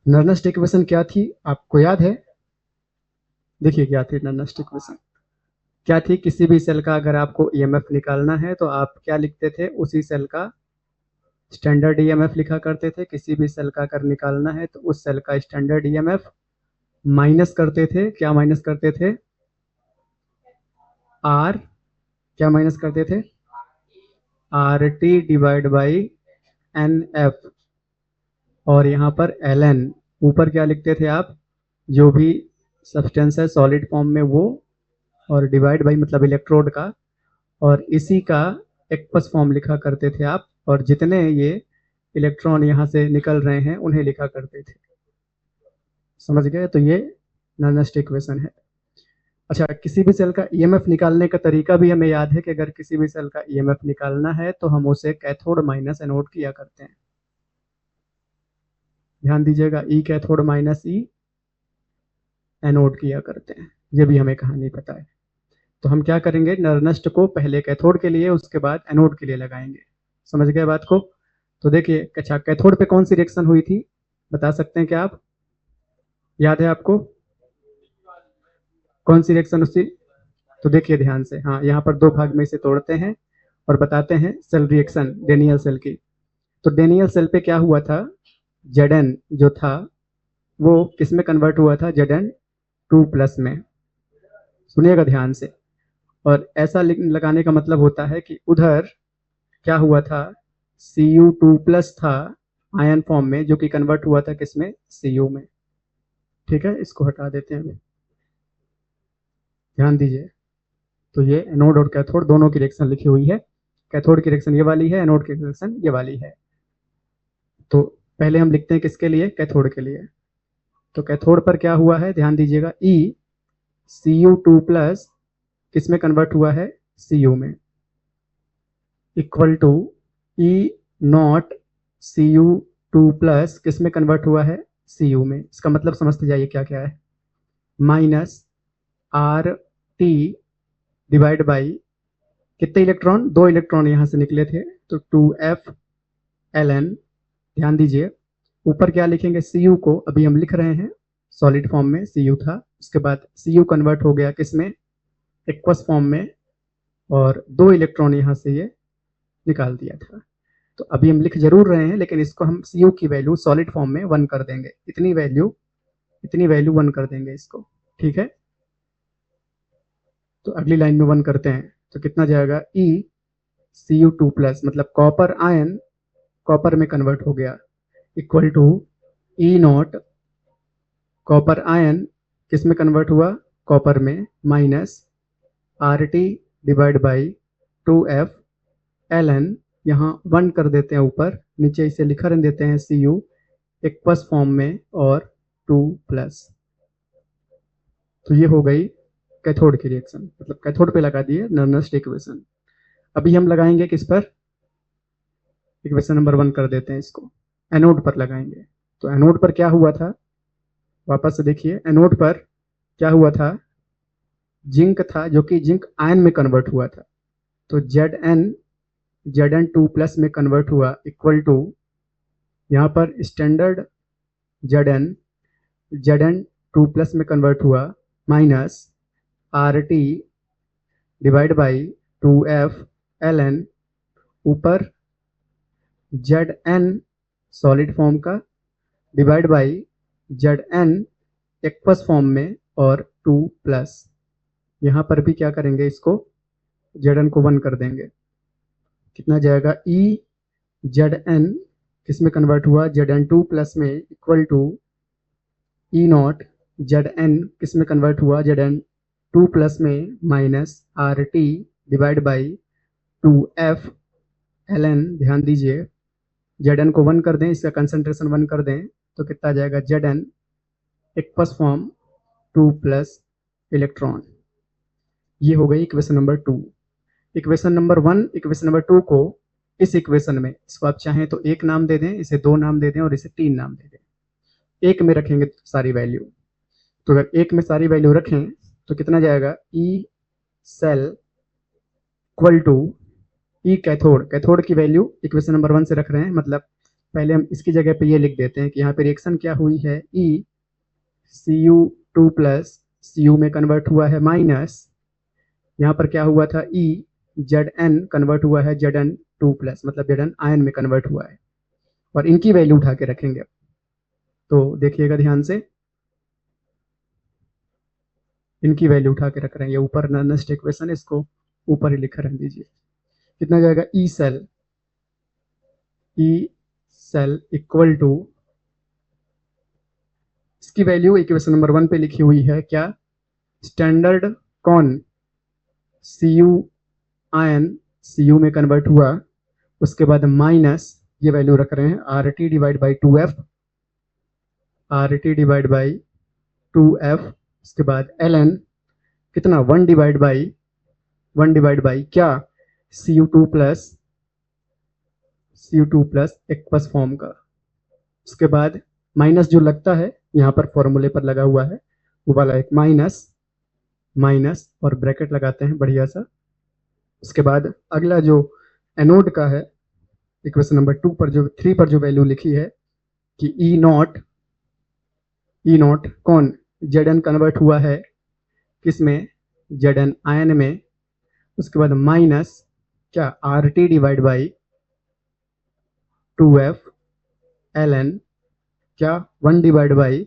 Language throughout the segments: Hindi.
नर्नेस्ट इक्वेशन क्या थी आपको याद है? देखिए क्या थी नर्नेस्ट इक्वेशन, क्या थी? किसी भी सेल का अगर आपको ईएमएफ निकालना है तो आप क्या लिखते थे? उसी सेल का स्टैंडर्ड ईएमएफ लिखा करते थे। किसी भी सेल का अगर निकालना है तो उस सेल का स्टैंडर्ड ईएमएफ माइनस करते थे। क्या माइनस करते थे? आर। क्या माइनस करते थे? R T divide by N F. और यहाँ पर एल एन ऊपर क्या लिखते थे आप? जो भी सब्सटेंस है सॉलिड फॉर्म में वो, और डिवाइड बाई मतलब इलेक्ट्रोड का, और इसी का एक्वस फॉर्म लिखा करते थे आप, और जितने ये इलेक्ट्रॉन यहाँ से निकल रहे हैं उन्हें लिखा करते थे। समझ गए? तो ये नर्नेस्ट इक्वेशन है। अच्छा, किसी भी सेल का ईएमएफ निकालने का तरीका भी हमें याद है कि अगर किसी भी सेल का ईएमएफ निकालना है तो हम उसे कैथोड माइनस एनोड किया करते हैं। ध्यान दीजिएगा, ई कैथोड माइनस ई एनोड किया करते हैं। ये भी हमें कहानी पता है। तो हम क्या करेंगे, नर्नेस्ट को पहले कैथोड के लिए उसके बाद एनोड के लिए लगाएंगे। समझ गए बात को? तो देखिए, अच्छा कैथोड पे कौन सी रिएक्शन हुई थी बता सकते हैं क्या आप? याद है आपको? कौन सी रिएक्शन उसकी? तो देखिए ध्यान से, हाँ यहाँ पर दो भाग में इसे तोड़ते हैं और बताते हैं सेल रिएक्शन डेनियल सेल की। तो डेनियल सेल पे क्या हुआ था? जेडन जो था वो किस में कन्वर्ट हुआ था? जेडन 2+ में। सुनिएगा ध्यान से। और ऐसा लगाने का मतलब होता है कि उधर क्या हुआ था? Cu2+ था आयन फॉर्म में, जो कि कन्वर्ट हुआ था किसमें? Cu में। ठीक है, इसको हटा देते हैं अभी। ध्यान दीजिए, तो ये एनोड और कैथोड दोनों की रिएक्शन लिखी हुई है। कैथोड की रिएक्शन ये वाली है, एनोड की रिएक्शन ये वाली है। तो पहले हम लिखते हैं किसके लिए? कैथोड के लिए। तो कैथोड पर क्या हुआ है ध्यान दीजिएगा, ई Cu2+ किस में कन्वर्ट हुआ है? Cu में, equal to E not Cu2+ किस में कन्वर्ट हुआ है? Cu में। इसका मतलब समझते जाइए क्या क्या है। Minus R T divide by कितने इलेक्ट्रॉन? 2 इलेक्ट्रॉन यहां से निकले थे, तो 2f ln। ध्यान दीजिए, ऊपर क्या लिखेंगे? Cu को अभी हम लिख रहे हैं सॉलिड फॉर्म में, Cu था, उसके बाद Cu कन्वर्ट हो गया किसमें? एक्वस फॉर्म में, और 2 इलेक्ट्रॉन यहां से ये निकाल दिया था। तो अभी हम लिख जरूर रहे हैं, लेकिन इसको हम Cu की वैल्यू सॉलिड फॉर्म में 1 कर देंगे। इतनी वैल्यू 1 कर देंगे इसको। ठीक है, तो अगली लाइन में 1 करते हैं तो कितना जाएगा? ई Cu2+ मतलब कॉपर आयन कॉपर में कन्वर्ट हो गया, equal to E not copper ion किस में कन्वर्ट हुआ? कॉपर में, minus R T divide by 2f ln। यहाँ 1 कर देते हैं ऊपर, नीचे इसे लिखा रहने देते हैं Cu एक्वस फॉर्म में और 2+। तो ये हो गई कैथोड की रिएक्शन, मतलब कैथोड पे लगा दिए नर्नेस्ट इक्वेशन। अभी हम लगाएंगे किस पर? इक्वेशन नंबर 1 कर देते हैं इसको, एनोड पर लगाएंगे। तो एनोड पर क्या हुआ था? वापस से देखिए, एनोड पर क्या हुआ था? जिंक था, जो कि जिंक आयन में कन्वर्ट हुआ था। तो Zn 2+ में कन्वर्ट हुआ, इक्वल टू यहाँ पर स्टैंडर्ड Zn 2+ में कन्वर्ट हुआ, minus R T divide by 2f ln, ऊपर Zn सॉलिड फॉर्म का divide by Zn aqueous form में और 2+। यहाँ पर भी क्या करेंगे? इसको Zn को 1 कर देंगे। कितना जाएगा? ई Zn किस में कन्वर्ट हुआ? Zn 2+ में, equal to E not Zn किस में कन्वर्ट हुआ? Zn 2+ में, minus R T divide by 2f ln। ध्यान दीजिए, Zn को 1 कर दें, इसका कंसंट्रेशन 1 कर दें तो कितना जाएगा? Zn aqueous form 2+ electron. ये हो गई equation number 2। Equation number 1, equation number 2 को इस इक्वेशन में, इसको आप चाहें तो 1 नाम दे दें, इसे 2 नाम दे दें और इसे 3 नाम दे दें। 1 में रखेंगे सारी वैल्यू। तो अगर 1 में सारी वैल्यू रखें तो कितना जाएगा? E cell equal to E cathode. Cathode की वैल्यू इक्वेशन नंबर 1 से रख रहे हैं, मतलब पहले हम इसकी जगह पे ये लिख देते हैं कि यहाँ पे रिएक्शन क्या हुई है, ई Cu2 प्लस Cu में कन्वर्ट हुआ है माइनस, यहाँ पर क्या हुआ था, ई Zn कन्वर्ट हुआ है Zn2 प्लस, मतलब Zn आयन में कन्वर्ट हुआ है, और इनकी वैल्यू उठा के रखेंगे। तो देखिएगा ध्यान से, इनकी वैल्यू उठा के रख रहे हैं, ये ऊपर नेक्स्ट इक्वेशन है, इसको ऊपर ही लिखा रहने दीजिए। कितना जाएगा, ई सेल इक्वल टू, इसकी वैल्यू इक्वेशन नंबर 1 पे लिखी हुई है क्या, स्टैंडर्ड कौन Cu आयन Cu में कन्वर्ट हुआ, उसके बाद माइनस ये वैल्यू रख रहे हैं RT divide by 2F, RT divide by 2F, उसके बाद ln कितना 1 डिवाइड बाई क्या, Cu2 प्लस एक्वस फॉर्म का, उसके बाद माइनस जो लगता है यहाँ पर फॉर्मूले पर लगा हुआ है वो वाला एक माइनस और ब्रैकेट लगाते हैं बढ़िया सा। उसके बाद अगला जो एनोड का है, इक्वेशन नंबर 2 पर जो 3 पर जो वैल्यू लिखी है कि ई नॉट कौन Zn कन्वर्ट हुआ है किसमें, Zn आयन में, उसके बाद माइनस क्या RT divide by 2F ln क्या 1 divide by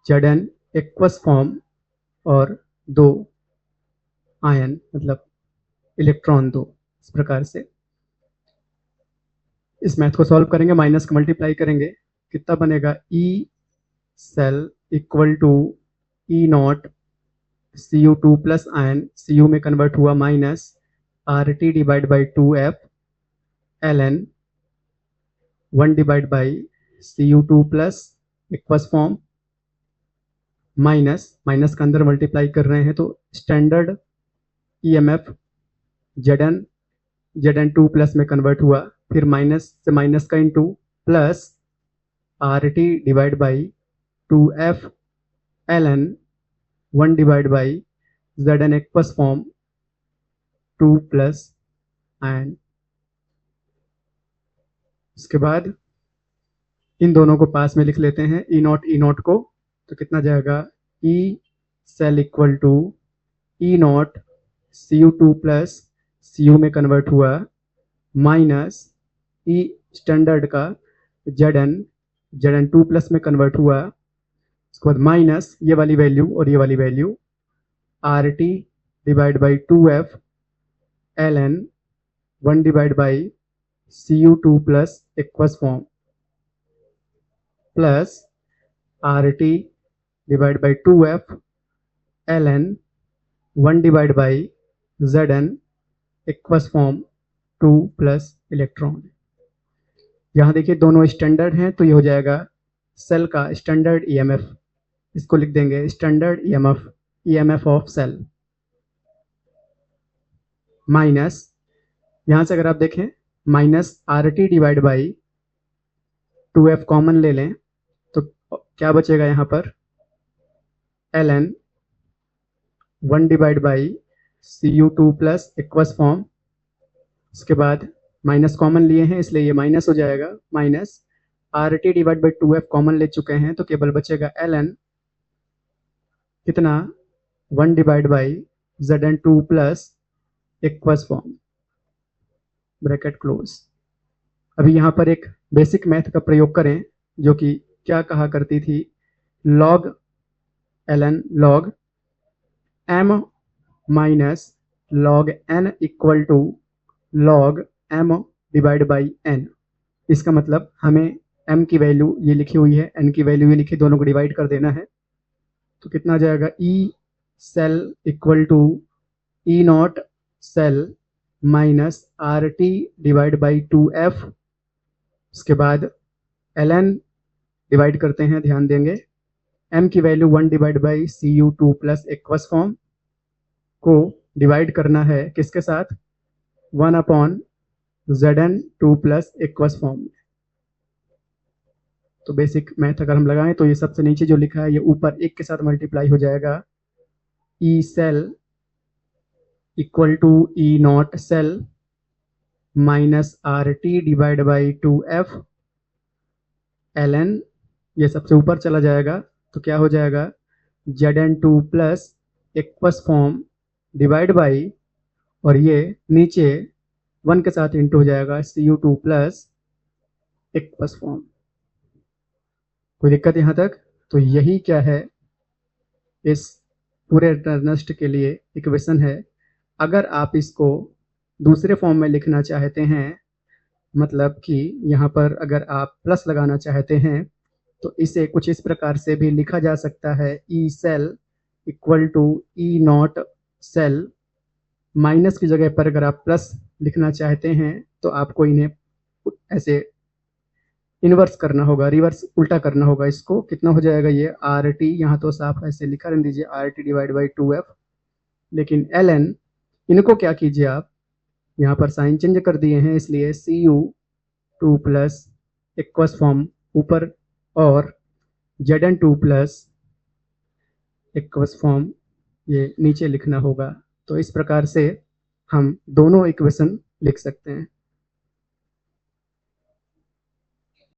Zn aqueous form और 2 आयन मतलब इलेक्ट्रॉन 2। इस प्रकार से इस मैथ को सॉल्व करेंगे, माइनस का मल्टीप्लाई करेंगे, कितना बनेगा, E cell equal to E not Cu2 plus ion Cu में कन्वर्ट हुआ minus RT divide by 2F ln 1 divide by Cu2 plus aqueous form minus का अंदर मल्टीप्लाई कर रहे हैं तो स्टैंडर्ड EMF Zn2 प्लस में कन्वर्ट हुआ, फिर माइनस से माइनस का into plus RT divide by 2F ln 1 divide by Zn aqueous form 2 plus and, उसके बाद इन दोनों को पास में लिख लेते हैं ई नॉट को, तो कितना जाएगा, E cell equal to E not Cu2 plus Cu में कन्वर्ट हुआ माइनस ई स्टैंडर्ड का Zn2 प्लस में कन्वर्ट हुआ, उसके बाद माइनस ये वाली वैल्यू और ये वाली value RT divide by 2F ln 1 divide by Cu2 plus aqueous form plus RT divide by 2F ln 1 divide by Zn aqueous form 2 plus electron. यहाँ देखिए दोनों स्टैंडर्ड हैं तो ये हो जाएगा सेल का स्टैंडर्ड EMF, इसको लिख देंगे standard EMF of cell, minus यहाँ से अगर आप देखें minus RT divide by 2F common ले लें तो क्या बचेगा यहाँ पर, ln 1 divide by Cu2 plus aqueous form, उसके बाद माइनस कॉमन लिए हैं इसलिए ये माइनस हो जाएगा, minus RT divide by 2F common ले चुके हैं तो केवल बचेगा ln कितना 1 divide by Zn2 plus aqueous form, bracket close. अभी यहाँ पर एक बेसिक मैथ का प्रयोग करें जो कि क्या कहा करती थी, log m minus log n equal to log m divide by n। इसका मतलब हमें m की वैल्यू ये लिखी हुई है, n की वैल्यू ये लिखी, दोनों को डिवाइड कर देना है, तो कितना आ जाएगा, E cell equal to E not cell minus RT divide by 2F, उसके बाद ln डिवाइड करते हैं, ध्यान देंगे m की value 1 divide by Cu2 plus aqueous form को डिवाइड करना है किसके साथ, 1 upon Zn2 plus aqueous form. तो बेसिक मैथ अगर हम लगाएं तो ये सबसे नीचे जो लिखा है ये ऊपर 1 के साथ मल्टीप्लाई हो जाएगा, E cell equal to E not cell minus R T divide by 2f ln, ये सबसे ऊपर चला जाएगा तो क्या हो जाएगा Zn2 plus aqueous form divide by, और ये नीचे 1 के साथ इंटू हो जाएगा Cu2 प्लस एक्वस फॉर्म। कोई दिक्कत यहाँ तक? तो यही क्या है, इस पूरे एटर्नस्ट के लिए इक्वेशन है। अगर आप इसको दूसरे फॉर्म में लिखना चाहते हैं, मतलब कि यहाँ पर अगर आप प्लस लगाना चाहते हैं तो इसे कुछ इस प्रकार से भी लिखा जा सकता है, E cell equal to E not cell. Minus की जगह पर अगर आप प्लस लिखना चाहते हैं तो आपको इन्हें ऐसे इन्वर्स करना होगा, रिवर्स उल्टा करना होगा। इसको कितना हो जाएगा, ये आर टी, यहाँ तो साफ ऐसे लिखा रहने दीजिए are T divide by 2f, लेकिन एल एन, इनको क्या कीजिए आप यहाँ पर साइन चेंज कर दिए हैं, इसलिए Cu2 प्लस एक्वस फॉर्म ऊपर और Zn2 प्लस एक्वस फॉर्म ये नीचे लिखना होगा। तो इस प्रकार से हम दोनों इक्वेशन लिख सकते हैं।